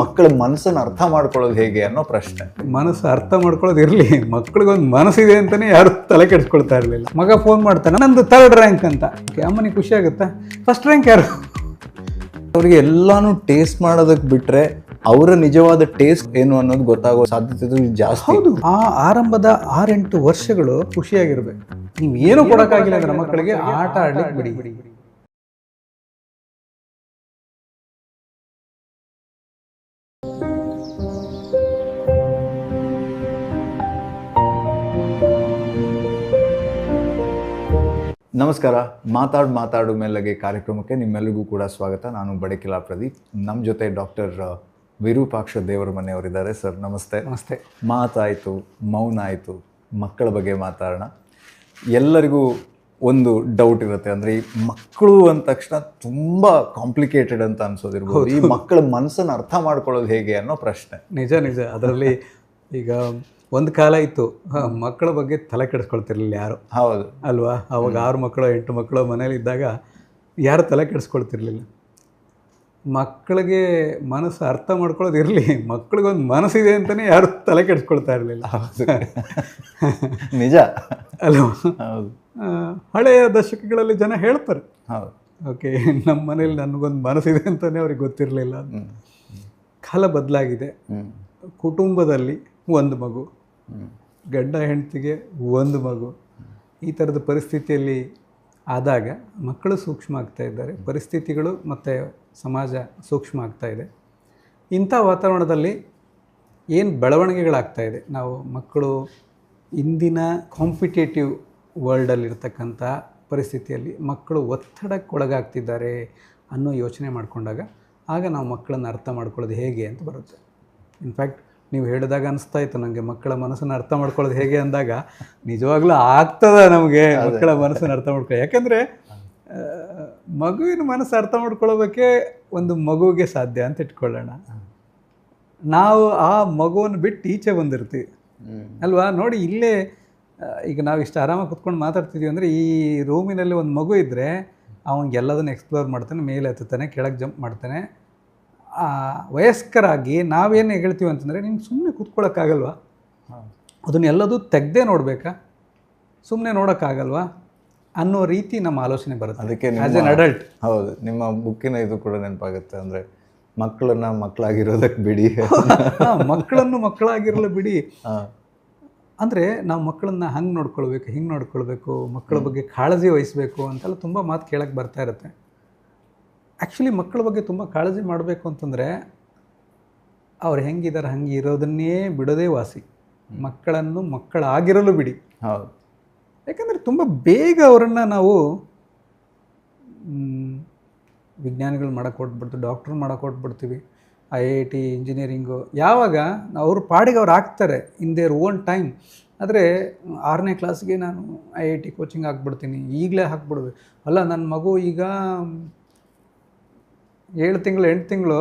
ಮಕ್ಕಳ ಮನಸ್ಸನ್ನು ಅರ್ಥ ಮಾಡ್ಕೊಳ್ಳೋದು ಹೇಗೆ ಅನ್ನೋ ಪ್ರಶ್ನೆ. ಮನಸ್ಸು ಅರ್ಥ ಮಾಡ್ಕೊಳ್ಳೋದು ಇರಲಿ, ಮಕ್ಳಿಗೊಂದು ಮನಸ್ಸಿದೆ ಅಂತಲೇ ಯಾರು ತಲೆ ಕೆಡಿಸ್ಕೊಳ್ತಾ ಇರಲಿಲ್ಲ. ಮಗ ಫೋನ್ ಮಾಡ್ತಾನೆ, ನಂದು 3rd ರ್ಯಾಂಕ್ ಅಂತ. ಅಮ್ಮನಿಗೆ ಖುಷಿ ಆಗುತ್ತಾ? 1st ರ್ಯಾಂಕ್ ಯಾರು? ಅವ್ರಿಗೆ ಎಲ್ಲಾನು ಟೇಸ್ಟ್ ಮಾಡೋದಕ್ಕೆ ಬಿಟ್ರೆ ಅವರ ನಿಜವಾದ ಟೇಸ್ಟ್ ಏನು ಅನ್ನೋದು ಗೊತ್ತಾಗೋ ಸಾಧ್ಯತೆ ಜಾಸ್ತಿ. ಹೌದು, ಆ ಆರಂಭದ 6-8 ವರ್ಷಗಳು ಖುಷಿಯಾಗಿರ್ಬೇಕು. ನೀವು ಏನು ಕೊಡೋಕ್ಕಾಗಿಲ್ಲ ಅಂದ್ರೆ ಮಕ್ಕಳಿಗೆ ಆಟ ಆಡ್ಲಿಕ್ಕೆ ಬಿಡಿ. ನಮಸ್ಕಾರ. ಮಾತಾಡು ಮೆಲ್ಲಗೆ ಕಾರ್ಯಕ್ರಮಕ್ಕೆ ನಿಮ್ಮೆಲ್ಲರಿಗೂ ಕೂಡ ಸ್ವಾಗತ. ನಾನು ಬಡಕಿಲಾ ಪ್ರದೀಪ್. ನಮ್ಮ ಜೊತೆ ಡಾಕ್ಟರ್ ವಿರೂಪಾಕ್ಷ ದೇವರ ಮನೆಯವರಿದ್ದಾರೆ. ಸರ್ ನಮಸ್ತೆ. ನಮಸ್ತೆ. ಮಾತಾಯಿತು, ಮೌನ ಆಯಿತು, ಮಕ್ಕಳ ಬಗ್ಗೆ ಮಾತಾಡೋಣ. ಎಲ್ಲರಿಗೂ ಒಂದು ಡೌಟ್ ಇರುತ್ತೆ, ಅಂದರೆ ಈ ಮಕ್ಕಳು ಅಂದ ತಕ್ಷಣ ತುಂಬ ಕಾಂಪ್ಲಿಕೇಟೆಡ್ ಅಂತ ಅನ್ಸೋದಿರ್ಬೋದು. ಈ ಮಕ್ಕಳ ಮನಸ್ಸನ್ನು ಅರ್ಥ ಮಾಡ್ಕೊಳ್ಳೋದು ಹೇಗೆ ಅನ್ನೋ ಪ್ರಶ್ನೆ. ನಿಜ. ಅದರಲ್ಲಿ ಈಗ ಒಂದು ಕಾಲ ಇತ್ತು, ಮಕ್ಕಳ ಬಗ್ಗೆ ತಲೆ ಕೆಡಿಸ್ಕೊಳ್ತಿರ್ಲಿಲ್ಲ ಯಾರು. ಹೌದು ಅಲ್ವಾ? ಅವಾಗ 6 ಮಕ್ಕಳು 8 ಮಕ್ಕಳು ಮನೇಲಿ ಇದ್ದಾಗ ಯಾರು ತಲೆ ಕೆಡಿಸ್ಕೊಳ್ತಿರ್ಲಿಲ್ಲ. ಮಕ್ಕಳಿಗೆ ಮನಸ್ಸು ಅರ್ಥ ಮಾಡ್ಕೊಳ್ಳೋದು ಇರಲಿ, ಮಕ್ಕಳಿಗೊಂದು ಮನಸ್ಸಿದೆ ಅಂತಲೇ ಯಾರು ತಲೆ ಕೆಡಿಸ್ಕೊಳ್ತಾ ಇರಲಿಲ್ಲ. ನಿಜ ಅಲ್ವಾ? ಹೌದು. ಹಳೆಯ ದಶಕಗಳಲ್ಲಿ ಜನ ಹೇಳ್ತಾರೆ, ಹೌದು, ಓಕೆ, ನಮ್ಮ ಮನೇಲಿ ನನಗೊಂದು ಮನಸ್ಸಿದೆ ಅಂತಲೇ ಅವ್ರಿಗೆ ಗೊತ್ತಿರಲಿಲ್ಲ. ಕಾಲ ಬದಲಾಗಿದೆ. ಕುಟುಂಬದಲ್ಲಿ ಒಂದು ಮಗು, ಗಂಡ ಹೆಂಡತಿಗೆ ಒಂದು ಮಗು, ಈ ಥರದ ಪರಿಸ್ಥಿತಿಯಲ್ಲಿ ಆದಾಗ ಮಕ್ಕಳು ಸೂಕ್ಷ್ಮ ಆಗ್ತಾ ಇದ್ದಾರೆ, ಪರಿಸ್ಥಿತಿಗಳು ಮತ್ತು ಸಮಾಜ ಸೂಕ್ಷ್ಮ ಆಗ್ತಾ ಇದೆ. ಇಂಥ ವಾತಾವರಣದಲ್ಲಿ ಏನು ಬೆಳವಣಿಗೆಗಳಾಗ್ತಾ ಇದೆ, ನಾವು ಮಕ್ಕಳು ಇಂದಿನ ಕಾಂಪಿಟೇಟಿವ್ ವರ್ಲ್ಡಲ್ಲಿರ್ತಕ್ಕಂಥ ಪರಿಸ್ಥಿತಿಯಲ್ಲಿ ಮಕ್ಕಳು ಒತ್ತಡಕ್ಕೊಳಗಾಗ್ತಿದ್ದಾರೆ ಅನ್ನೋ ಯೋಚನೆ ಮಾಡಿಕೊಂಡಾಗ ಆಗ ನಾವು ಮಕ್ಕಳನ್ನು ಅರ್ಥ ಮಾಡ್ಕೊಳ್ಳೋದು ಹೇಗೆ ಅಂತ ಬರುತ್ತೆ. ಇನ್ಫ್ಯಾಕ್ಟ್ ನೀವು ಹೇಳಿದಾಗ ಅನಿಸ್ತಾ ಇತ್ತು ನನಗೆ, ಮಕ್ಕಳ ಮನಸ್ಸನ್ನು ಅರ್ಥ ಮಾಡ್ಕೊಳ್ಳೋದು ಹೇಗೆ ಅಂದಾಗ ನಿಜವಾಗ್ಲೂ ಆಗ್ತದೆ ನಮಗೆ ಮಕ್ಕಳ ಮನಸ್ಸನ್ನು ಅರ್ಥ ಮಾಡ್ಕೊಳ್ಳೋ. ಯಾಕೆಂದರೆ ಮಗುವಿನ ಮನಸ್ಸು ಅರ್ಥ ಮಾಡ್ಕೊಳ್ಳೋದಕ್ಕೆ ಒಂದು ಮಗುವಿಗೆ ಸಾಧ್ಯ ಅಂತ ಇಟ್ಕೊಳ್ಳೋಣ. ನಾವು ಆ ಮಗುವನ್ನು ಬಿಟ್ಟು ಈಚೆ ಬಂದಿರ್ತೀವಿ ಅಲ್ವಾ? ನೋಡಿ, ಇಲ್ಲೇ ಈಗ ನಾವು ಇಷ್ಟು ಆರಾಮಾಗಿ ಕುತ್ಕೊಂಡು ಮಾತಾಡ್ತಿದ್ದೀವಿ ಅಂದರೆ ಈ ರೂಮಿನಲ್ಲಿ ಒಂದು ಮಗು ಇದ್ದರೆ ಅವನಿಗೆ ಎಲ್ಲದನ್ನು ಎಕ್ಸ್ಪ್ಲೋರ್ ಮಾಡ್ತಾನೆ, ಮೇಲೆ ಹತ್ತುತ್ತಾನೆ, ಕೆಳಗೆ ಜಂಪ್ ಮಾಡ್ತಾನೆ. ವಯಸ್ಕರಾಗಿ ನಾವೇನು ಹೇಳ್ತೀವಿ ಅಂತಂದರೆ, ನೀನು ಸುಮ್ಮನೆ ಕೂತ್ಕೊಳ್ಳೋಕ್ಕಾಗಲ್ವಾ, ಅದನ್ನೆಲ್ಲದೂ ತೆಗ್ದೇ ನೋಡಬೇಕಾ, ಸುಮ್ಮನೆ ನೋಡೋಕ್ಕಾಗಲ್ವಾ ಅನ್ನೋ ರೀತಿ ನಮ್ಮ ಆಲೋಚನೆ ಬರುತ್ತೆ. ಅದಕ್ಕೆ ಆ್ಯಸ್ ಎನ್ ಅಡಲ್ಟ್. ಹೌದು, ನಿಮ್ಮ ಬುಕ್ಕಿನ ಇದು ಕೂಡ ನೆನಪಾಗುತ್ತೆ. ಅಂದರೆ ಮಕ್ಕಳನ್ನ ಮಕ್ಕಳಾಗಿರೋದಕ್ಕೆ ಬಿಡಿ, ಮಕ್ಕಳನ್ನು ಮಕ್ಕಳಾಗಿರಲು ಬಿಡಿ. ಅಂದರೆ ನಾವು ಮಕ್ಕಳನ್ನ ಹಂಗೆ ನೋಡ್ಕೊಳ್ಬೇಕು, ಹಿಂಗೆ ನೋಡ್ಕೊಳ್ಬೇಕು, ಮಕ್ಕಳ ಬಗ್ಗೆ ಕಾಳಜಿ ವಹಿಸಬೇಕು ಅಂತೆಲ್ಲ ತುಂಬ ಮಾತು ಕೇಳಕ್ಕೆ ಬರ್ತಾ ಇರುತ್ತೆ. ಆ್ಯಕ್ಚುಲಿ ಮಕ್ಕಳ ಬಗ್ಗೆ ತುಂಬ ಕಾಳಜಿ ಮಾಡಬೇಕು ಅಂತಂದರೆ ಅವ್ರು ಹೆಂಗಿದ್ದಾರೆ ಹಂಗೆ ಇರೋದನ್ನೇ ಬಿಡೋದೇ ವಾಸಿ. ಮಕ್ಕಳನ್ನು ಮಕ್ಕಳಾಗಿರಲು ಬಿಡಿ. ಹೌದು. ಯಾಕಂದರೆ ತುಂಬ ಬೇಗ ಅವರನ್ನು ನಾವು ವಿಜ್ಞಾನಿಗಳು ಮಾಡೋಕ್ಕೆ ಕೊಟ್ಬಿಡ್ತೀವಿ, ಡಾಕ್ಟ್ರು ಮಾಡೋಕ್ಕೆ ಕೊಟ್ಬಿಡ್ತೀವಿ, IIT ಇಂಜಿನಿಯರಿಂಗು. ಯಾವಾಗ ಅವ್ರ ಪಾಡಿಗೆ ಅವ್ರು ಆಗ್ತಾರೆ ಇನ್ ದೇರ್ ಓನ್ ಟೈಮ್. ಆದರೆ 6ನೇ ಕ್ಲಾಸ್ಗೆ ನಾನು IIT ಕೋಚಿಂಗ್ ಹಾಕ್ಬಿಡ್ತೀನಿ, ಈಗಲೇ ಹಾಕ್ಬಿಡ್ಬೇಕು. ಅಲ್ಲ, ನನ್ನ ಮಗು ಈಗ 7 ತಿಂಗಳು 8 ತಿಂಗಳು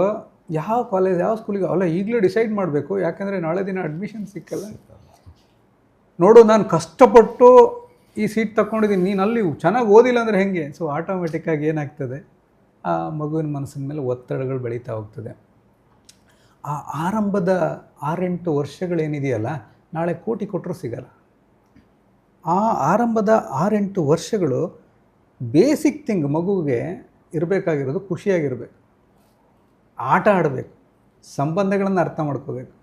ಯಾವ ಕಾಲೇಜ್ ಯಾವ ಸ್ಕೂಲಿಗೆ ಅಲ್ಲ ಈಗಲೇ ಡಿಸೈಡ್ ಮಾಡಬೇಕು, ಯಾಕಂದರೆ ನಾಳೆ ದಿನ ಅಡ್ಮಿಷನ್ ಸಿಕ್ಕಲ್ಲ. ನೋಡು, ನಾನು ಕಷ್ಟಪಟ್ಟು ಈ ಸೀಟ್ ತಗೊಂಡಿದ್ದೀನಿ, ನೀನು ಅಲ್ಲಿ ಚೆನ್ನಾಗಿ ಓದಿಲ್ಲ ಅಂದರೆ ಹೇಗೆ? ಸೊ ಆಟೋಮೆಟಿಕ್ಕಾಗಿ ಏನಾಗ್ತದೆ, ಆ ಮಗುವಿನ ಮನಸ್ಸಿನ ಮೇಲೆ ಒತ್ತಡಗಳು ಬೆಳೀತಾ ಹೋಗ್ತದೆ. ಆ ಆರಂಭದ 6-8 ವರ್ಷಗಳೇನಿದೆಯಲ್ಲ, ನಾಳೆ ಕೋಟಿ ಕೊಟ್ಟರೂ ಸಿಗಲ್ಲ. ಆ ಆರಂಭದ 6-8 ವರ್ಷಗಳು ಬೇಸಿಕ್ ಥಿಂಗ್ ಮಗುವಿಗೆ ಇರಬೇಕಾಗಿರೋದು ಖುಷಿಯಾಗಿರಬೇಕು, ಆಟ ಆಡಬೇಕು, ಸಂಬಂಧಗಳನ್ನು ಅರ್ಥ ಮಾಡ್ಕೋಬೇಕು,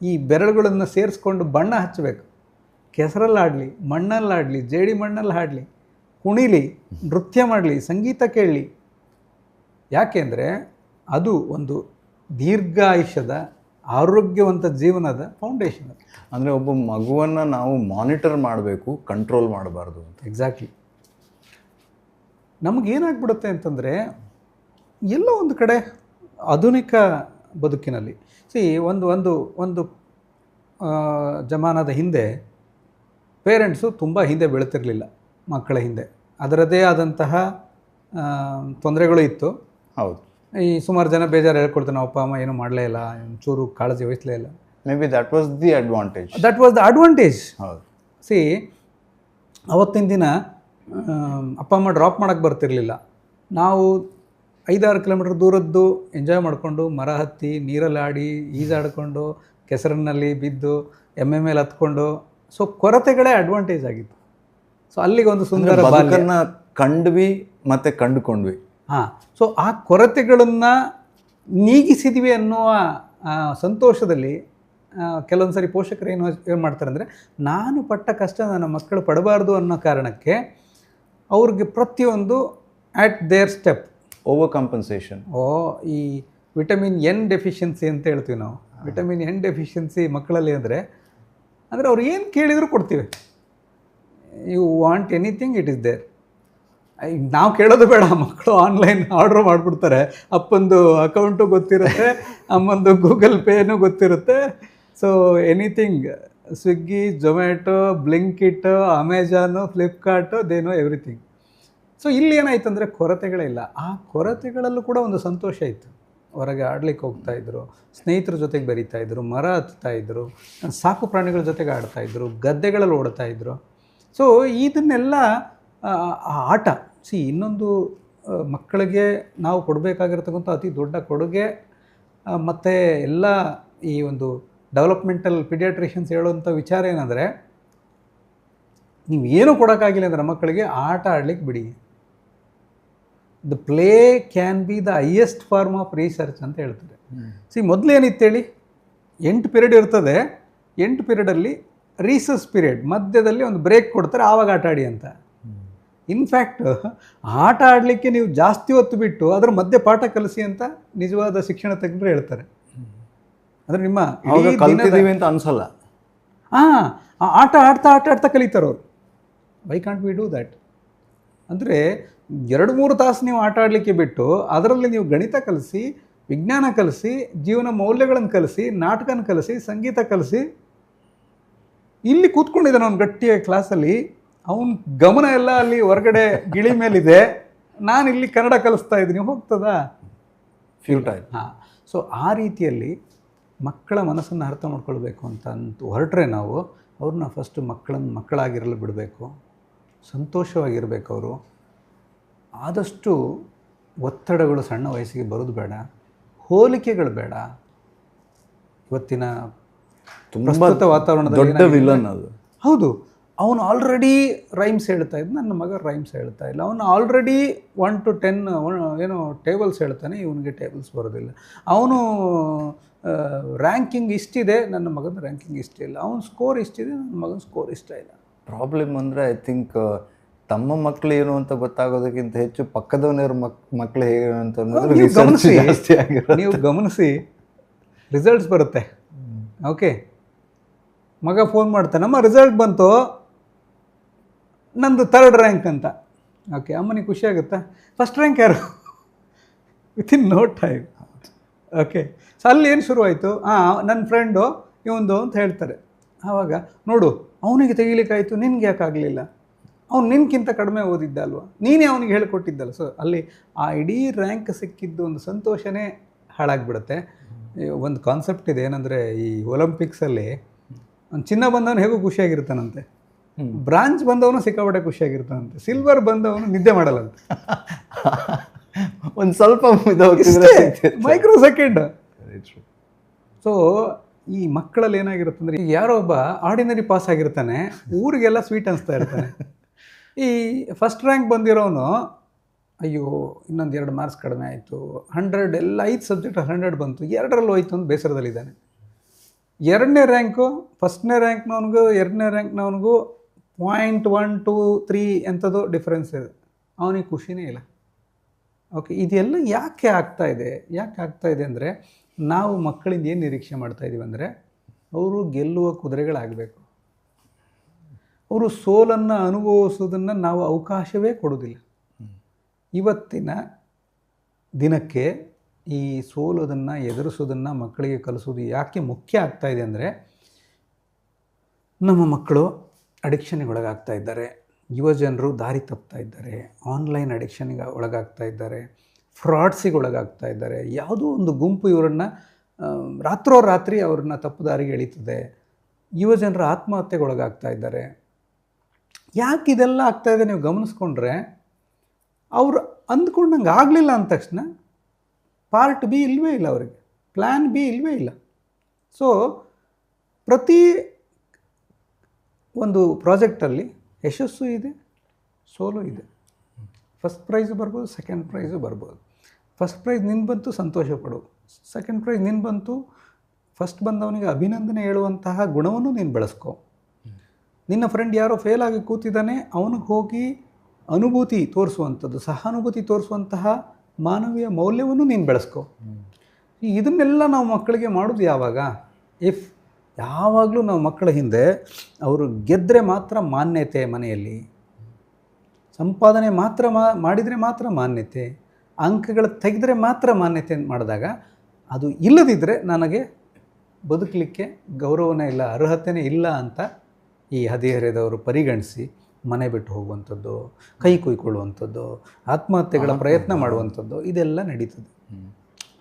ಈ ಬೆರಳುಗಳನ್ನು ಸೇರಿಸ್ಕೊಂಡು ಬಣ್ಣ ಹಚ್ಚಬೇಕು, ಕೆಸರಲ್ಲಾಡಲಿ, ಮಣ್ಣಲ್ಲಾಡಲಿ, ಜೇಡಿ ಮಣ್ಣಲ್ಲಿ ಹಾಡಲಿ, ಕುಣಿಲಿ, ನೃತ್ಯ ಮಾಡಲಿ, ಸಂಗೀತ ಕೇಳಲಿ. ಯಾಕೆಂದರೆ ಅದು ಒಂದು ದೀರ್ಘಾಯುಷ್ಯದ ಆರೋಗ್ಯವಂತ ಜೀವನದ ಫೌಂಡೇಶನ್. ಅಂದರೆ ಒಬ್ಬ ಮಗುವನ್ನು ನಾವು ಮಾನಿಟರ್ ಮಾಡಬೇಕು, ಕಂಟ್ರೋಲ್ ಮಾಡಬಾರ್ದು ಅಂತ. ಎಕ್ಸಾಕ್ಟ್ಲಿ. ನಮಗೇನಾಗ್ಬಿಡುತ್ತೆ ಅಂತಂದರೆ, ಎಲ್ಲೋ ಒಂದು ಕಡೆ ಆಧುನಿಕ ಬದುಕಿನಲ್ಲಿ ಒಂದು ಜಮಾನದ ಹಿಂದೆ ಪೇರೆಂಟ್ಸು ತುಂಬ ಹಿಂದೆ ಬೀಳ್ತಿರಲಿಲ್ಲ ಮಕ್ಕಳ ಹಿಂದೆ. ಅದರದ್ದೇ ಆದಂತಹ ತೊಂದರೆಗಳು ಇತ್ತು. ಹೌದು. ಈ ಸುಮಾರು ಜನ ಬೇಜಾರು ಹೇಳ್ಕೊಡ್ತಾರೆ, ನಾವು ಅಪ್ಪ ಅಮ್ಮ ಏನೂ ಮಾಡಲೇ ಇಲ್ಲ, ಚೂರು ಕಾಳಜಿ ವಹಿಸಲೇ ಇಲ್ಲ. May be that was the advantage. ಹೌದು. ಸಿ, ಅವತ್ತಿನ ದಿನ ಅಪ್ಪ ಅಮ್ಮ ಡ್ರಾಪ್ ಮಾಡೋಕ್ಕೆ ಬರ್ತಿರಲಿಲ್ಲ. ನಾವು 5-6 ಕಿಲೋಮೀಟ್ರ್ ದೂರದ್ದು ಎಂಜಾಯ್ ಮಾಡಿಕೊಂಡು ಮರ ಹತ್ತಿ ನೀರಲ್ಲಿ ಆಡಿ ಈಜಾಡಿಕೊಂಡು ಕೆಸರಿನಲ್ಲಿ ಬಿದ್ದು ಎಮ್ಮೆ ಮೇಲೆ ಹತ್ಕೊಂಡು, ಸೊ ಕೊರತೆಗಳೇ ಅಡ್ವಾಂಟೇಜ್ ಆಗಿತ್ತು. ಸೊ ಅಲ್ಲಿಗೆ ಒಂದು ಸುಂದರ ಬದುಕನ್ನ ಕಂಡ್ವಿ ಮತ್ತೆ ಕಂಡುಕೊಂಡ್ವಿ. ಹಾಂ, ಸೊ ಆ ಕೊರತೆಗಳನ್ನು ನೀಗಿಸಿದ್ವಿ ಅನ್ನುವ ಸಂತೋಷದಲ್ಲಿ ಕೆಲವೊಂದು ಸರಿ ಪೋಷಕರು ಏನು ಮಾಡ್ತಾರೆ ಅಂದರೆ, ನಾನು ಪಟ್ಟ ಕಷ್ಟ ನನ್ನ ಮಕ್ಕಳು ಪಡಬಾರ್ದು ಅನ್ನೋ ಕಾರಣಕ್ಕೆ ಅವ್ರಿಗೆ ಪ್ರತಿಯೊಂದು at their step over compensation. ಈ ವಿಟಮಿನ್ ಎನ್ ಡೆಫಿಷಿಯನ್ಸಿ ಅಂತ ಹೇಳ್ತೀವಿ ನಾವು. ವಿಟಮಿನ್ ಎನ್ ಡೆಫಿಷಿಯನ್ಸಿ ಮಕ್ಕಳಲ್ಲಿ ಅಂದರೆ ಅವ್ರು ಏನು ಕೇಳಿದರೂ ಕೊಡ್ತೀವಿ. You want anything, it is there. ನಾವು ಕೇಳೋದು ಬೇಡ, ಮಕ್ಕಳು ಆನ್ಲೈನ್ ಆರ್ಡ್ರ್ ಮಾಡಿಬಿಡ್ತಾರೆ. ಅಪ್ಪಂದು ಅಕೌಂಟು ಗೊತ್ತಿರುತ್ತೆ, ಅಮ್ಮಂದು ಗೂಗಲ್ ಪೇನೂ ಗೊತ್ತಿರುತ್ತೆ. So anything, Swiggy, Zomato, Blinkit, Amazon, Flipkart, they know everything. So ಇಲ್ಲಿ ಏನಾಯ್ತು ಅಂದರೆ ಕೊರತೆಗಳೇ ಇಲ್ಲ. ಆ ಕೊರತೆಗಳಲ್ಲೂ ಕೂಡ ಒಂದು ಸಂತೋಷ ಇತ್ತು. ಹೊರಗೆ ಆಡ್ಲಿಕ್ಕೆ ಹೋಗ್ತಾಯಿದ್ರು, ಸ್ನೇಹಿತರ ಜೊತೆಗೆ ಬೆರೀತಾಯಿದ್ರು, ಮರ ಹತ್ತಾಯಿದ್ರು, ಸಾಕು ಪ್ರಾಣಿಗಳ ಜೊತೆಗೆ ಆಡ್ತಾಯಿದ್ರು, ಗದ್ದೆಗಳಲ್ಲಿ ಓಡ್ತಾಯಿದ್ರು. ಸೊ ಇದನ್ನೆಲ್ಲ ಆಟ ಇನ್ನೊಂದು ಮಕ್ಕಳಿಗೆ ನಾವು ಕೊಡಬೇಕಾಗಿರ್ತಕ್ಕಂಥ ಅತಿ ದೊಡ್ಡ ಕೊಡುಗೆ. ಮತ್ತು ಎಲ್ಲ ಈ ಒಂದು ಡೆವಲಪ್ಮೆಂಟಲ್ ಪಿಡಿಯಾಟ್ರಿಷಿಯನ್ಸ್ ಹೇಳುವಂಥ ವಿಚಾರ ಏನಂದರೆ, ನೀವು ಏನೂ ಕೊಡೋಕ್ಕಾಗಿಲ್ಲ ಅಂದರೆ ಮಕ್ಕಳಿಗೆ ಆಟ ಆಡ್ಲಿಕ್ಕೆ ಬಿಡಿ. The play can be the highest form of research ಅಂತ ಹೇಳ್ತಾರೆ. ಮೊದಲೇನಿತ್ತು ಹೇಳಿ, 8 ಪೀರಿಯಡ್ ಇರ್ತದೆ. 8 ಪೀರಿಯಡಲ್ಲಿ ರೀಸಸ್ ಪೀರಿಯಡ್ ಮಧ್ಯದಲ್ಲಿ ಒಂದು ಬ್ರೇಕ್ ಕೊಡ್ತಾರೆ, ಆವಾಗ ಆಟ ಆಡಿ ಅಂತ. ಇನ್ಫ್ಯಾಕ್ಟ್ ಆಟ ಆಡಲಿಕ್ಕೆ ನೀವು ಜಾಸ್ತಿ ಹೊತ್ತು ಬಿಟ್ಟು ಅದರ ಮಧ್ಯೆ ಪಾಠ ಕಲಿಸಿ ಅಂತ ನಿಜವಾದ ಶಿಕ್ಷಣ ತಜ್ಞರು ಹೇಳ್ತಾರೆ. ಅಂದರೆ ನಿಮ್ಮ ಕಲಿತಿದ್ದೀವಿ ಅಂತ ಅನ್ಸಲ್ಲ. ಆಟ ಆಡ್ತಾ ಆಟ ಆಡ್ತಾ ಕಲಿತಾರವ್ರು. Why can't we do that? ಅಂದರೆ 2-3 ತಾಸು ನೀವು ಆಟ ಆಡಲಿಕ್ಕೆ ಬಿಟ್ಟು ಅದರಲ್ಲಿ ನೀವು ಗಣಿತ ಕಲಿಸಿ, ವಿಜ್ಞಾನ ಕಲಿಸಿ, ಜೀವನ ಮೌಲ್ಯಗಳನ್ನು ಕಲಿಸಿ, ನಾಟಕನ ಕಲಿಸಿ, ಸಂಗೀತ ಕಲಿಸಿ. ಇಲ್ಲಿ ಕೂತ್ಕೊಂಡಿದ್ದಾನೆ ಅವ್ನು ಗಟ್ಟಿಯಾಗಿ ಕ್ಲಾಸಲ್ಲಿ, ಅವನ ಗಮನ ಎಲ್ಲ ಅಲ್ಲಿ ಹೊರಗಡೆ ಗಿಳಿ ಮೇಲಿದೆ, ನಾನು ಇಲ್ಲಿ ಕನ್ನಡ ಕಲಿಸ್ತಾ ಇದ್ದೀನಿ, ಹೋಗ್ತದಾ? ಫ್ಯೂಟೈಲ್. ಹಾಂ. ಸೊ ಆ ರೀತಿಯಲ್ಲಿ ಮಕ್ಕಳ ಮನಸ್ಸನ್ನು ಅರ್ಥ ಮಾಡ್ಕೊಳ್ಬೇಕು ಅಂತ ಹೊರಟ್ರೆ ನಾವು ಅವ್ರನ್ನ ಫಸ್ಟು ಮಕ್ಕಳಾಗಿರಲು ಬಿಡಬೇಕು. ಸಂತೋಷವಾಗಿರಬೇಕು. ಅವರು ಆದಷ್ಟು ಒತ್ತಡಗಳು ಸಣ್ಣ ವಯಸ್ಸಿಗೆ ಬರೋದು ಬೇಡ, ಹೋಲಿಕೆಗಳು ಬೇಡ. ಇವತ್ತಿನ ಪ್ರಸ್ತುತ ವಾತಾವರಣದಲ್ಲಿ ದೊಡ್ಡ ವಿಲನ್ ಅದು. ಹೌದು, ಅವನು ಆಲ್ರೆಡಿ ರೈಮ್ಸ್ ಹೇಳ್ತಾ ಇದ್ದ, ನನ್ನ ಮಗ ರೈಮ್ಸ್ ಹೇಳ್ತಾ ಇಲ್ಲ. ಅವನು ಆಲ್ರೆಡಿ 1 to 10 ಏನೋ ಟೇಬಲ್ಸ್ ಹೇಳ್ತಾನೆ, ಇವನಿಗೆ ಟೇಬಲ್ಸ್ ಬರೋದಿಲ್ಲ. ಅವನು ರ್ಯಾಂಕಿಂಗ್ ಇಷ್ಟಿದೆ, ನನ್ನ ಮಗನ ರ್ಯಾಂಕಿಂಗ್ ಇಷ್ಟಿಲ್ಲ. ಅವನ ಸ್ಕೋರ್ ಇಷ್ಟಿದೆ, ನನ್ನ ಮಗನ ಸ್ಕೋರ್ ಇಷ್ಟ ಇಲ್ಲ. ಪ್ರಾಬ್ಲಮ್ ಅಂದರೆ ಐ ಥಿಂಕ್ ತಮ್ಮ ಮಕ್ಕಳು ಏನು ಅಂತ ಗೊತ್ತಾಗೋದಕ್ಕಿಂತ ಹೆಚ್ಚು ಪಕ್ಕದವನವ್ರ ಮಕ್ಕಳು ಹೇಗೆ ಅಂತ ನೀವು ಗಮನಿಸಿ ರಿಸಲ್ಟ್ಸ್ ಬರುತ್ತೆ. ಓಕೆ, ಮಗ ಫೋನ್ ಮಾಡ್ತಾನೆ, ನಮ್ಮ ರಿಸಲ್ಟ್ ಬಂತು, ನಂದು 3rd ರ್ಯಾಂಕ್ ಅಂತ. ಓಕೆ, ಅಮ್ಮನಿಗೆ ಖುಷಿ ಆಗುತ್ತಾ? ಫಸ್ಟ್ ರ್ಯಾಂಕ್ ಯಾರು? Within no time. Okay, so ಅಲ್ಲಿ ಏನು ಶುರುವಾಯಿತು? ನನ್ನ ಫ್ರೆಂಡು ಇವಂದು ಅಂತ ಹೇಳ್ತಾರೆ. ಆವಾಗ ನೋಡು, ಅವನಿಗೆ ತೆಗಿಲಿಕ್ಕಾಯಿತು, ನಿನ್ಗೆ ಯಾಕೆ ಆಗಲಿಲ್ಲ? ಅವ್ನು ನಿನ್ಗಿಂತ ಕಡಿಮೆ ಓದಿದ್ದ ಅಲ್ವಾ, ನೀನೇ ಅವನಿಗೆ ಹೇಳಿಕೊಟ್ಟಿದ್ದಲ್ಲ. ಸೊ ಅಲ್ಲಿ ಆ ಇಡೀ ರ್ಯಾಂಕ್ ಸಿಕ್ಕಿದ್ದು ಒಂದು ಸಂತೋಷನೇ ಹಾಳಾಗಿಬಿಡುತ್ತೆ. ಒಂದು ಕಾನ್ಸೆಪ್ಟ್ ಇದೆ ಏನಂದರೆ, ಈ ಒಲಿಂಪಿಕ್ಸಲ್ಲಿ ಒಂದು ಚಿನ್ನ ಬಂದವನು ಹೇಗೂ ಖುಷಿಯಾಗಿರ್ತಾನಂತೆ, ಬ್ರಾಂಚ್ ಬಂದವನು ಸಿಕ್ಕಾಪಟ್ಟೆ ಖುಷಿಯಾಗಿರ್ತಾನಂತೆ, ಸಿಲ್ವರ್ ಬಂದವನು ನಿದ್ದೆ ಮಾಡಲ್ಲಂತೆ. ಒಂದು ಸ್ವಲ್ಪ ಮೈಕ್ರೋ ಸೆಕೆಂಡ್. ಸೊ ಈ ಮಕ್ಕಳಲ್ಲಿ ಏನಾಗಿರುತ್ತೆ ಅಂದರೆ, ಈಗ ಯಾರೋ ಒಬ್ಬ ಆರ್ಡಿನರಿ ಪಾಸ್ ಆಗಿರ್ತಾನೆ, ಊರಿಗೆಲ್ಲ ಸ್ವೀಟ್ ಅನಿಸ್ತಾ ಇರ್ತಾನೆ. ಈ ಫಸ್ಟ್ ರ್ಯಾಂಕ್ ಬಂದಿರೋನು, ಅಯ್ಯೋ ಇನ್ನೊಂದು 2 ಮಾರ್ಕ್ಸ್ ಕಡಿಮೆ ಆಯಿತು, 100 ಎಲ್ಲ 5 ಸಬ್ಜೆಕ್ಟ್ 100 ಬಂತು, 2ರಲ್ಲಿ ಹೋಯ್ತು ಅಂತ ಬೇಸರದಲ್ಲಿದ್ದಾನೆ. 2ನೇ ರ್ಯಾಂಕು ಫಸ್ಟ್ನೇ ರ್ಯಾಂಕ್ನವನಿಗೂ 2ನೇ ರ್ಯಾಂಕ್ನವನಿಗೂ 0.1 2 3 ಎಂಥದ್ದು ಡಿಫ್ರೆನ್ಸ್ ಇದೆ, ಅವನಿಗೆ ಖುಷಿನೇ ಇಲ್ಲ. ಓಕೆ, ಇದೆಲ್ಲ ಯಾಕೆ ಆಗ್ತಾ ಇದೆ ಅಂದರೆ, ನಾವು ಮಕ್ಕಳಿಂದ ಏನು ನಿರೀಕ್ಷೆ ಮಾಡ್ತಾಯಿದ್ದೀವಿ ಅಂದರೆ, ಅವರು ಗೆಲ್ಲುವ ಕುದುರೆಗಳಾಗಬೇಕು. ಅವರು ಸೋಲನ್ನು ಅನುಭವಿಸೋದನ್ನು ನಾವು ಅವಕಾಶವೇ ಕೊಡೋದಿಲ್ಲ. ಇವತ್ತಿನ ದಿನಕ್ಕೆ ಈ ಸೋಲೋದನ್ನು ಎದುರಿಸೋದನ್ನು ಮಕ್ಕಳಿಗೆ ಕಲಿಸೋದು ಯಾಕೆ ಮುಖ್ಯ ಆಗ್ತಾಯಿದೆ ಅಂದರೆ, ನಮ್ಮ ಮಕ್ಕಳು ಅಡಿಕ್ಷನ್ಗೆ ಒಳಗಾಗ್ತಾ ಇದ್ದಾರೆ, ಯುವಜನರು ದಾರಿ ತಪ್ತಾ ಇದ್ದಾರೆ, ಆನ್ಲೈನ್ ಅಡಿಕ್ಷನ್ಗೆ ಒಳಗಾಗ್ತಾ ಇದ್ದಾರೆ, ಫ್ರಾಡ್ಸಿಗೆ ಒಳಗಾಗ್ತಾ ಇದ್ದಾರೆ. ಯಾವುದೋ ಒಂದು ಗುಂಪು ಇವರನ್ನು ರಾತ್ರೋರಾತ್ರಿ ಅವ್ರನ್ನ ತಪ್ಪು ದಾರಿಗೆ ಎಳೀತದೆ. ಯುವಜನರು ಆತ್ಮಹತ್ಯೆಗೆ ಒಳಗಾಗ್ತಾ ಇದ್ದಾರೆ. ಯಾಕೆ ಇದೆಲ್ಲ ಆಗ್ತಾಯಿದೆ ನೀವು ಗಮನಿಸ್ಕೊಂಡ್ರೆ, ಅವರು ಅಂದ್ಕೊಂಡಂಗೆ ಆಗಲಿಲ್ಲ ಅಂದ ತಕ್ಷಣ ಪಾರ್ಟ್ ಬಿ ಇಲ್ಲವೇ ಇಲ್ಲ ಅವರಿಗೆ, ಪ್ಲ್ಯಾನ್ ಬಿ ಇಲ್ಲವೇ ಇಲ್ಲ. ಸೊ ಪ್ರತಿ ಒಂದು ಪ್ರಾಜೆಕ್ಟಲ್ಲಿ ಯಶಸ್ಸು ಇದೆ, ಸೋಲು ಇದೆ. ಫಸ್ಟ್ ಪ್ರೈಸು ಬರ್ಬೋದು, ಸೆಕೆಂಡ್ ಪ್ರೈಸು ಬರ್ಬೋದು. ಫಸ್ಟ್ ಪ್ರೈಸ್ ನಿನ್ನ ಬಂತು, ಸಂತೋಷ ಪಡು. ಸೆಕೆಂಡ್ ಪ್ರೈಸ್ ನಿನ್ನ ಬಂತು, ಫಸ್ಟ್ ಬಂದವನಿಗೆ ಅಭಿನಂದನೆ ಹೇಳುವಂತಹ ಗುಣವನ್ನು ನೀನು ಬೆಳೆಸ್ಕೊ. ನಿನ್ನ ಫ್ರೆಂಡ್ ಯಾರೋ ಫೇಲ್ ಆಗಿ ಕೂತಿದ್ದಾನೆ, ಅವನಿಗೆ ಹೋಗಿ ಅನುಭೂತಿ ತೋರಿಸುವಂಥದ್ದು, ಸಹಾನುಭೂತಿ ತೋರಿಸುವಂತಹ ಮಾನವೀಯ ಮೌಲ್ಯವನ್ನು ನೀನು ಬೆಳೆಸ್ಕೊ. ಇದನ್ನೆಲ್ಲ ನಾವು ಮಕ್ಕಳಿಗೆ ಮಾಡೋದು ಯಾವಾಗ? ಯಾವಾಗಲೂ ನಾವು ಮಕ್ಕಳ ಹಿಂದೆ ಅವರು ಗೆದ್ದರೆ ಮಾತ್ರ ಮಾನ್ಯತೆ, ಮನೆಯಲ್ಲಿ ಸಂಪಾದನೆ ಮಾತ್ರ ಮಾಡಿದರೆ ಮಾತ್ರ ಮಾನ್ಯತೆ, ಅಂಕಗಳು ತೆಗೆದರೆ ಮಾತ್ರ ಮಾನ್ಯತೆ ಮಾಡಿದಾಗ, ಅದು ಇಲ್ಲದಿದ್ದರೆ ನನಗೆ ಬದುಕಲಿಕ್ಕೆ ಗೌರವನೇ ಇಲ್ಲ, ಅರ್ಹತೆಯೇ ಇಲ್ಲ ಅಂತ ಈ ಹದಿಹರೆಯದವರು ಪರಿಗಣಿಸಿ ಮನೆ ಬಿಟ್ಟು ಹೋಗುವಂಥದ್ದು, ಕೈ ಕುಯ್ಕೊಳ್ಳುವಂಥದ್ದು, ಆತ್ಮಹತ್ಯೆಗಳ ಪ್ರಯತ್ನ ಮಾಡುವಂಥದ್ದು, ಇದೆಲ್ಲ ನಡೀತದೆ.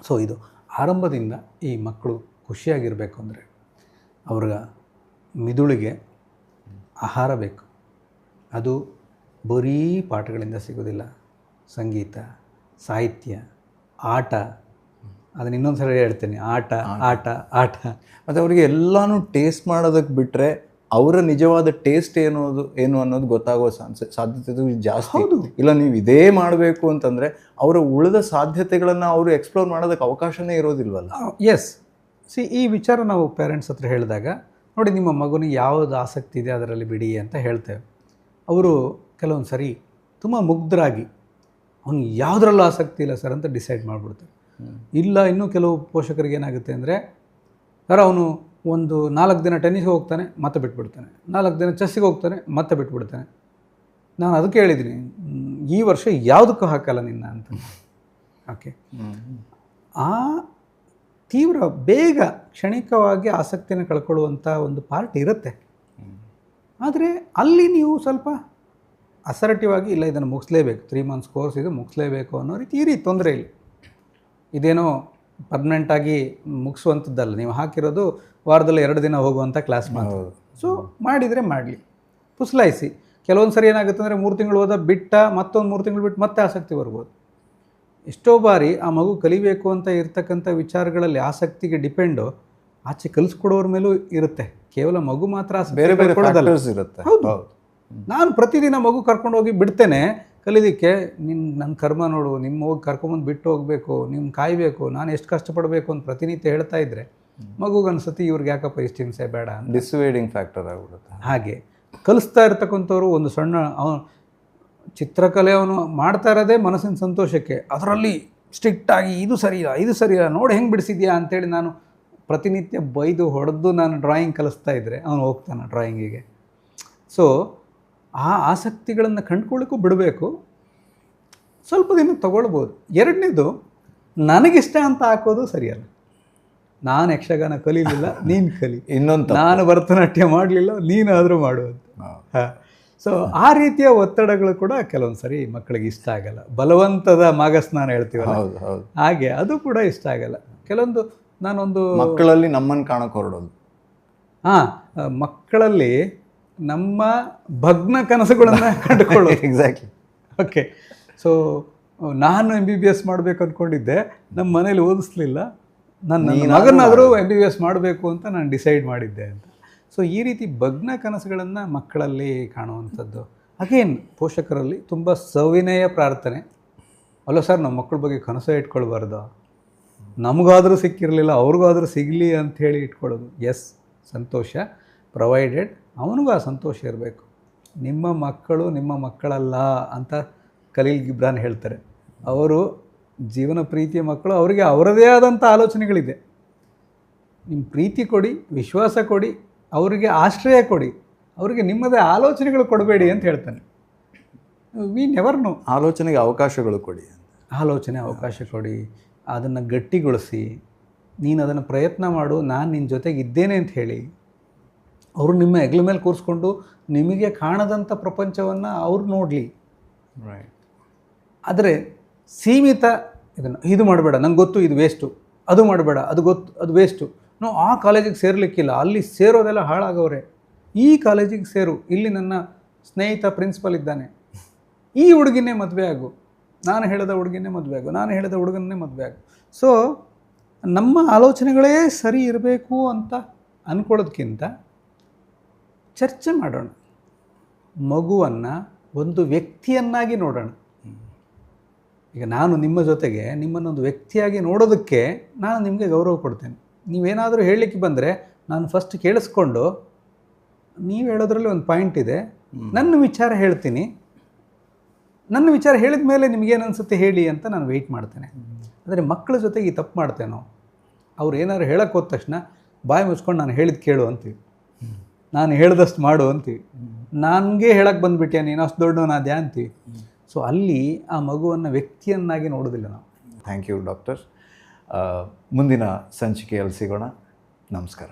ಸೊ ಇದು ಆರಂಭದಿಂದ ಈ ಮಕ್ಕಳು ಖುಷಿಯಾಗಿರಬೇಕು ಅಂದರೆ ಅವ್ರ ಮಿದುಳಿಗೆ ಆಹಾರ ಬೇಕು. ಅದು ಬರೀ ಪಾಠಗಳಿಂದ ಸಿಗೋದಿಲ್ಲ. ಸಂಗೀತ, ಸಾಹಿತ್ಯ, ಆಟ, ಅದನ್ನು ಇನ್ನೊಂದು ಸಲ ಹೇಳ್ತೇನೆ, ಆಟ ಆಟ ಆಟ. ಮತ್ತು ಅವರಿಗೆ ಎಲ್ಲನೂ ಟೇಸ್ಟ್ ಮಾಡೋದಕ್ಕೆ ಬಿಟ್ಟರೆ ಅವರ ನಿಜವಾದ ಟೇಸ್ಟ್ ಏನು ಅನ್ನೋದು ಗೊತ್ತಾಗೋ ಸಾಧ್ಯತೆ ಜಾಸ್ತಿ. ಇಲ್ಲ ನೀವು ಇದೇ ಮಾಡಬೇಕು ಅಂತಂದರೆ ಅವರ ಉಳಿದ ಸಾಧ್ಯತೆಗಳನ್ನು ಅವರು ಎಕ್ಸ್ಪ್ಲೋರ್ ಮಾಡೋದಕ್ಕೆ ಅವಕಾಶನೇ ಇರೋದಿಲ್ವಲ್ಲ. ಎಸ್, ಈ ವಿಚಾರ ನಾವು ಪೇರೆಂಟ್ಸ್ ಹತ್ರ ಹೇಳಿದಾಗ, ನೋಡಿ ನಿಮ್ಮ ಮಗುನಿಗೆ ಯಾವುದು ಆಸಕ್ತಿ ಇದೆ ಅದರಲ್ಲಿ ಬಿಡಿ ಅಂತ ಹೇಳ್ತೇವೆ. ಅವರು ಕೆಲವೊಂದು ಸರಿ ತುಂಬ ಮುಗ್ಧರಾಗಿ ಅವ್ನಿಗೆ ಯಾವುದ್ರಲ್ಲೂ ಆಸಕ್ತಿ ಇಲ್ಲ ಸರ್ ಅಂತ ಡಿಸೈಡ್ ಮಾಡಿಬಿಡ್ತಾರೆ. ಇಲ್ಲ, ಇನ್ನೂ ಕೆಲವು ಪೋಷಕರಿಗೆ ಏನಾಗುತ್ತೆ ಅಂದರೆ, ಸರ್ ಅವನು ಒಂದು 4 ದಿನ ಟೆನ್ನಿಸ್ಗೆ ಹೋಗ್ತಾನೆ, ಮತ್ತೆ ಬಿಟ್ಬಿಡ್ತಾನೆ, 4 ದಿನ ಚೆಸ್ಸಿಗೆ ಹೋಗ್ತಾನೆ, ಮತ್ತೆ ಬಿಟ್ಬಿಡ್ತಾನೆ. ನಾನು ಅದಕ್ಕೆ ಹೇಳಿದ್ದೀನಿ, ಈ ವರ್ಷ ಯಾವುದಕ್ಕೂ ಹಾಕಲ್ಲ ನಿನ್ನ ಅಂತ. ಓಕೆ, ಆ ತೀವ್ರ ಬೇಗ ಕ್ಷಣಿಕವಾಗಿ ಆಸಕ್ತಿಯನ್ನು ಕಳ್ಕೊಳ್ಳುವಂಥ ಒಂದು ಪಾರ್ಟ್ ಇರುತ್ತೆ. ಆದರೆ ಅಲ್ಲಿ ನೀವು ಸ್ವಲ್ಪ ಅಸರ್ಟಿವ್ ಆಗಿ, ಇಲ್ಲ ಇದನ್ನು ಮುಗಿಸ್ಲೇಬೇಕು, 3 months ಕೋರ್ಸ್ ಇದು ಮುಗಿಸ್ಲೇಬೇಕು ಅನ್ನೋ ರೀತಿ ಇರಿ, ತೊಂದರೆ ಇಲ್ಲ. ಇದೇನೋ ಪರ್ಮನೆಂಟಾಗಿ ಮುಗಿಸುವಂಥದ್ದಲ್ಲ, ನೀವು ಹಾಕಿರೋದು ವಾರದಲ್ಲಿ 2 ದಿನ ಹೋಗುವಂಥ ಕ್ಲಾಸ್ ಮಾತ್ರ. ಸೊ ಮಾಡಿದರೆ ಮಾಡಲಿ, ಪುಸ್ಲಾಯಿಸಿ. ಕೆಲವೊಂದು ಸರಿ ಏನಾಗುತ್ತೆ ಅಂದರೆ 3 ತಿಂಗಳು ಹೋದ ಬಿಟ್ಟ, ಮತ್ತೊಂದು 3 ತಿಂಗಳು ಬಿಟ್ಟು ಮತ್ತೆ ಆಸಕ್ತಿ ಬರ್ಬೋದು. ಎಷ್ಟೋ ಬಾರಿ ಆ ಮಗು ಕಲಿಬೇಕು ಅಂತ ಇರ್ತಕ್ಕಂಥ ವಿಚಾರಗಳಲ್ಲಿ ಆಸಕ್ತಿಗೆ ಡಿಪೆಂಡು ಆಚೆ ಕಲಿಸ್ಕೊಡೋರ ಮೇಲೂ ಇರುತ್ತೆ. ಕೇವಲ ಮಗು ಮಾತ್ರ ಬೇರೆ ಬೇರೆ ಫ್ಯಾಕ್ಟರ್ಸ್ ಇರುತ್ತೆ. ಹೌದು, ನಾನು ಪ್ರತಿದಿನ ಮಗು ಕರ್ಕೊಂಡು ಹೋಗಿ ಬಿಡ್ತೇನೆ ಕಲೀಲಿಕ್ಕೆ. ನನ್ನ ಕರ್ಮ ನೋಡು, ನಿಮ್ಮ ಹೋಗಿ ಕರ್ಕೊಂಬಂದು ಬಿಟ್ಟು ಹೋಗಬೇಕು, ನಿಮ್ಮ ಕಾಯಬೇಕು, ನಾನು ಎಷ್ಟು ಕಷ್ಟಪಡಬೇಕು ಅಂತ ಪ್ರತಿನಿತ್ಯ ಹೇಳ್ತಾ ಇದ್ದರೆ ಮಗುಗೆ ಅನ್ಸುತ್ತೆ ಇವ್ರಿಗೆ ಯಾಕಪ್ಪ ಇಷ್ಟು ಹಿಂಸೆ ಬೇಡ ಅಂತ. ಡಿಸ್ವೇಡಿಂಗ್ ಫ್ಯಾಕ್ಟರ್ ಆಗಿಬಿಡುತ್ತೆ. ಹಾಗೆ ಕಲಿಸ್ತಾ ಇರ್ತಕ್ಕಂಥವ್ರು ಒಂದು ಸಣ್ಣ ಚಿತ್ರಕಲೆ ಅವನು ಮಾಡ್ತಾ ಇರೋದೇ ಮನಸ್ಸಿನ ಸಂತೋಷಕ್ಕೆ, ಅದರಲ್ಲಿ ಸ್ಟ್ರಿಕ್ಟಾಗಿ ಇದು ಸರಿಯಿಲ್ಲ ನೋಡಿ ಹೆಂಗೆ ಬಿಡಿಸಿದ್ಯಾ ಅಂತೇಳಿ ನಾನು ಪ್ರತಿನಿತ್ಯ ಬೈದು ಹೊಡೆದು ನಾನು ಡ್ರಾಯಿಂಗ್ ಕಲಿಸ್ತಾ ಇದ್ದರೆ ಅವನು ಹೋಗ್ತಾನೆ ಡ್ರಾಯಿಂಗಿಗೆ. ಸೊ ಆ ಆಸಕ್ತಿಗಳನ್ನು ಕಂಡುಕೊಳ್ಳಿಕ್ಕೂ ಬಿಡಬೇಕು. ಸ್ವಲ್ಪ ದಿನ ತಗೊಳ್ಬೋದು. ಎರಡನೇದು, ನನಗಿಷ್ಟ ಅಂತ ಹಾಕೋದು ಸರಿಯಲ್ಲ. ನಾನು ಯಕ್ಷಗಾನ ಕಲೀಲಿಲ್ಲ, ನೀನು ಕಲಿ. ಇನ್ನೊಂದು, ನಾನು ಭರತನಾಟ್ಯ ಮಾಡಲಿಲ್ಲ, ನೀನಾದರೂ ಮಾಡುವಂಥ. ಹಾಂ. ಸೊ ಆ ರೀತಿಯ ಒತ್ತಡಗಳು ಕೂಡ ಕೆಲವೊಂದು ಸರಿ ಮಕ್ಕಳಿಗೆ ಇಷ್ಟ ಆಗಲ್ಲ. ಬಲವಂತದ ಮಾಗಸ್ನಾನ ಹೇಳ್ತೀವಲ್ಲ, ಹಾಗೆ ಅದು ಕೂಡ ಇಷ್ಟ ಆಗಲ್ಲ. ಕೆಲವೊಂದು ನಾನೊಂದು ಮಕ್ಕಳಲ್ಲಿ ನಮ್ಮನ್ನು ಕಾಣಕ್ಕೆ ಹೊರಡೋದು. ಹಾಂ, ಮಕ್ಕಳಲ್ಲಿ ನಮ್ಮ ಭಗ್ನ ಕನಸುಗಳನ್ನು ಕಂಡುಕೊಳ್ಳೋದು. ಎಕ್ಸಾಕ್ಟ್ಲಿ. ಓಕೆ. ಸೊ ನಾನು MBBS ಮಾಡಬೇಕು ಅಂದ್ಕೊಂಡಿದ್ದೆ, ನಮ್ಮ ಮನೇಲಿ ಓದಿಸ್ಲಿಲ್ಲ, ನನ್ನ ಮಗನಾದರೂ MBBS ಮಾಡಬೇಕು ಅಂತ ನಾನು ಡಿಸೈಡ್ ಮಾಡಿದ್ದೆ ಅಂತ. ಸೊ ಈ ರೀತಿ ಭಗ್ನ ಕನಸುಗಳನ್ನು ಮಕ್ಕಳಲ್ಲಿ ಕಾಣುವಂಥದ್ದು. ಅಗೇನ್ ಪೋಷಕರಲ್ಲಿ ತುಂಬ ಸವಿನಯ ಪ್ರಾರ್ಥನೆ. ಅಲ್ಲ ಸರ್, ನಮ್ಮ ಮಕ್ಕಳ ಬಗ್ಗೆ ಕನಸು ಇಟ್ಕೊಳ್ಬಾರ್ದು, ನಮಗಾದರೂ ಸಿಕ್ಕಿರಲಿಲ್ಲ ಅವ್ರಿಗಾದರೂ ಸಿಗಲಿ ಅಂಥೇಳಿ ಇಟ್ಕೊಳ್ಳೋದು. ಎಸ್, ಸಂತೋಷ, ಪ್ರೊವೈಡೆಡ್ ಅವನಿಗೂ ಆ ಸಂತೋಷ ಇರಬೇಕು. ನಿಮ್ಮ ಮಕ್ಕಳು ನಿಮ್ಮ ಮಕ್ಕಳಲ್ಲ ಅಂತ ಖಲೀಲ್ ಗಿಬ್ರಾನ್ ಹೇಳ್ತಾರೆ. ಅವರು ಜೀವನ ಪ್ರೀತಿಯ ಮಕ್ಕಳು, ಅವರಿಗೆ ಅವರದೇ ಆದಂಥ ಆಲೋಚನೆಗಳಿದೆ. ನಿಮ್ಮ ಪ್ರೀತಿ ಕೊಡಿ, ವಿಶ್ವಾಸ ಕೊಡಿ, ಅವರಿಗೆ ಆಶ್ರಯ ಕೊಡಿ, ಅವರಿಗೆ ನಿಮ್ಮದೇ ಆಲೋಚನೆಗಳು ಕೊಡಬೇಡಿ ಅಂತ ಹೇಳ್ತಾನೆ. We never know. ಆಲೋಚನೆಗೆ ಅವಕಾಶಗಳು ಕೊಡಿ, ಅವಕಾಶ ಕೊಡಿ, ಅದನ್ನು ಗಟ್ಟಿಗೊಳಿಸಿ, ನೀನು ಅದನ್ನು ಪ್ರಯತ್ನ ಮಾಡು, ನಾನು ನಿನ್ನ ಜೊತೆಗೆ ಇದ್ದೇನೆ ಅಂತ ಹೇಳಿ. ಅವರು ನಿಮ್ಮ ಹೆಗ್ಲ ಮೇಲೆ ಕೂರಿಸ್ಕೊಂಡು ನಿಮಗೆ ಕಾಣದಂಥ ಪ್ರಪಂಚವನ್ನು ಅವ್ರು ನೋಡಲಿ. ರೈಟ್. ಆದರೆ ಸೀಮಿತ, ಇದು ಮಾಡಬೇಡ, ನಂಗೆ ಗೊತ್ತು ಇದು ವೇಸ್ಟು, ಅದು ಮಾಡಬೇಡ, ಅದು ಗೊತ್ತು ಅದು ವೇಸ್ಟು, ನಾವು ಆ ಕಾಲೇಜಿಗೆ ಸೇರಲಿಕ್ಕಿಲ್ಲ, ಅಲ್ಲಿ ಸೇರೋದೆಲ್ಲ ಹಾಳಾಗವ್ರೆ, ಈ ಕಾಲೇಜಿಗೆ ಸೇರು, ಇಲ್ಲಿ ನನ್ನ ಸ್ನೇಹಿತ ಪ್ರಿನ್ಸಿಪಲ್ ಇದ್ದಾನೆ, ಈ ಹುಡುಗಿನೇ ಮದುವೆ ಆಗು, ನಾನು ಹೇಳಿದ ಹುಡುಗಿನೇ ಮದುವೆ ಆಗು, ನಾನು ಹೇಳಿದ ಹುಡುಗನ್ನೇ ಮದುವೆ ಆಗು. ಸೊ ನಮ್ಮ ಆಲೋಚನೆಗಳೇ ಸರಿ ಇರಬೇಕು ಅಂತ ಅಂದ್ಕೊಳ್ಳೋದಕ್ಕಿಂತ ಚರ್ಚೆ ಮಾಡೋಣ, ಮಗುವನ್ನು ಒಂದು ವ್ಯಕ್ತಿಯನ್ನಾಗಿ ನೋಡೋಣ. ಈಗ ನಾನು ನಿಮ್ಮ ಜೊತೆಗೆ ನಿಮ್ಮನ್ನೊಂದು ವ್ಯಕ್ತಿಯಾಗಿ ನೋಡೋದಕ್ಕೆ ನಾನು ನಿಮಗೆ ಗೌರವ ಕೊಡ್ತೇನೆ. ನೀವೇನಾದರೂ ಹೇಳಲಿಕ್ಕೆ ಬಂದರೆ ನಾನು ಫಸ್ಟ್ ಕೇಳಿಸ್ಕೊಂಡು, ನೀವು ಹೇಳೋದ್ರಲ್ಲಿ ಒಂದು ಪಾಯಿಂಟ್ ಇದೆ, ನನ್ನ ವಿಚಾರ ಹೇಳ್ತೀನಿ, ನನ್ನ ವಿಚಾರ ಹೇಳಿದ ಮೇಲೆ ನಿಮಗೇನು ಅನಿಸುತ್ತೆ ಹೇಳಿ ಅಂತ ನಾನು ವೆಯ್ಟ್ ಮಾಡ್ತೇನೆ. ಆದರೆ ಮಕ್ಕಳ ಜೊತೆಗೆ ಈ ತಪ್ಪು ಮಾಡ್ತೇನೋ, ಅವ್ರು ಏನಾದ್ರು ಹೇಳಕ್ಕೆ ಹೋದ ತಕ್ಷಣ ಬಾಯಿ ಮುಚ್ಕೊಂಡು ನಾನು ಹೇಳಿದ್ದು ಕೇಳು ಅಂತೀವಿ, ನಾನು ಹೇಳ್ದಷ್ಟು ಮಾಡು ಅಂತೀವಿ, ನನಗೆ ಹೇಳಕ್ಕೆ ಬಂದುಬಿಟ್ಟೆ ನೀನು ಅಷ್ಟು ದೊಡ್ಡವನಾದ್ಯಾ ಅಂತೀವಿ. ಸೊ ಅಲ್ಲಿ ಆ ಮಗುವನ್ನು ವ್ಯಕ್ತಿಯನ್ನಾಗಿ ನೋಡೋದಿಲ್ಲ ನಾವು. Thank you doctor. ಮುಂದಿನ ಸಂಚಿಕೆಯಲ್ಲಿ ಸಿಗೋಣ. ನಮಸ್ಕಾರ.